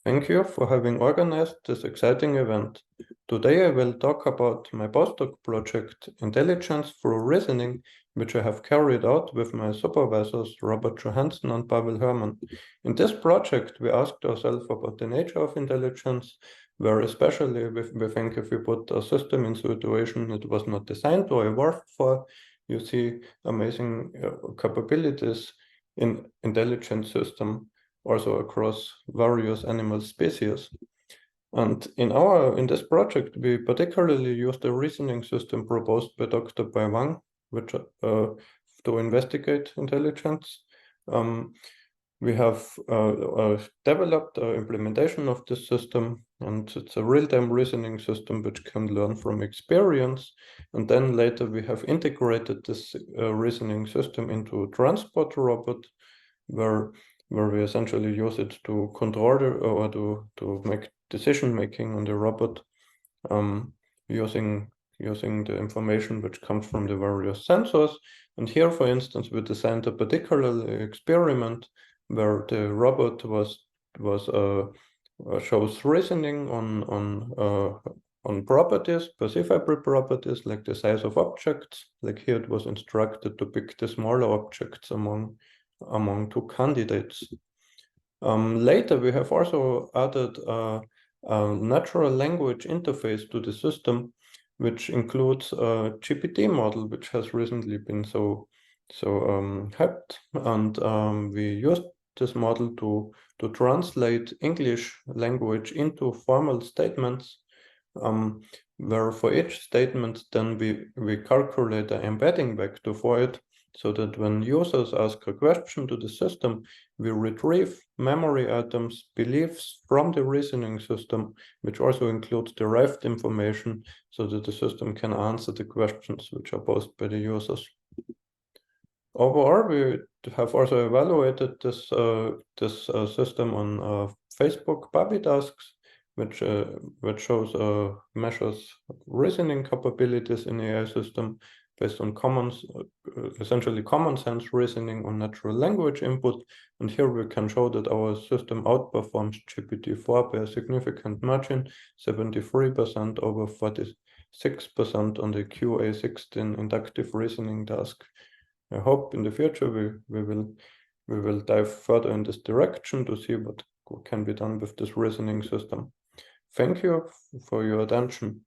Thank you for having organized this exciting event. Today I will talk about my postdoc project, Intelligence Through Reasoning, which I have carried out with my supervisors, Robert Johansson and Pavel Hermann. In this project, we asked ourselves about the nature of intelligence, where especially we think if we put a system in a situation it was not designed or evolved for, you see amazing capabilities in intelligent system, also across various animal species. And in this project, we particularly used a reasoning system proposed by Dr. Bai Wang, which to investigate intelligence. We have developed an implementation of this system, and it's a real-time reasoning system which can learn from experience. And then later we have integrated this reasoning system into a transport robot, where we essentially use it to control or to make decision making on the robot, using the information which comes from the various sensors. And here, for instance, we designed a particular experiment where the robot shows reasoning on properties, perceivable properties, like the size of objects. Like here, it was instructed to pick the smaller objects among two candidates. Later, we have also added a natural language interface to the system, which includes a GPT model, which has recently been so hyped. And we used this model to translate English language into formal statements, where for each statement, then we calculate an embedding vector for it, so that when users ask a question to the system, we retrieve memory items, beliefs from the reasoning system, which also includes derived information, so that the system can answer the questions which are posed by the users. Overall, we have also evaluated this system on Facebook puppy tasks, which measures reasoning capabilities in AI system based on essentially common sense reasoning on natural language input. And here we can show that our system outperforms GPT-4 by a significant margin, 73% over 46% on the QA16 inductive reasoning task. I hope in the future we will dive further in this direction to see what can be done with this reasoning system. Thank you for your attention.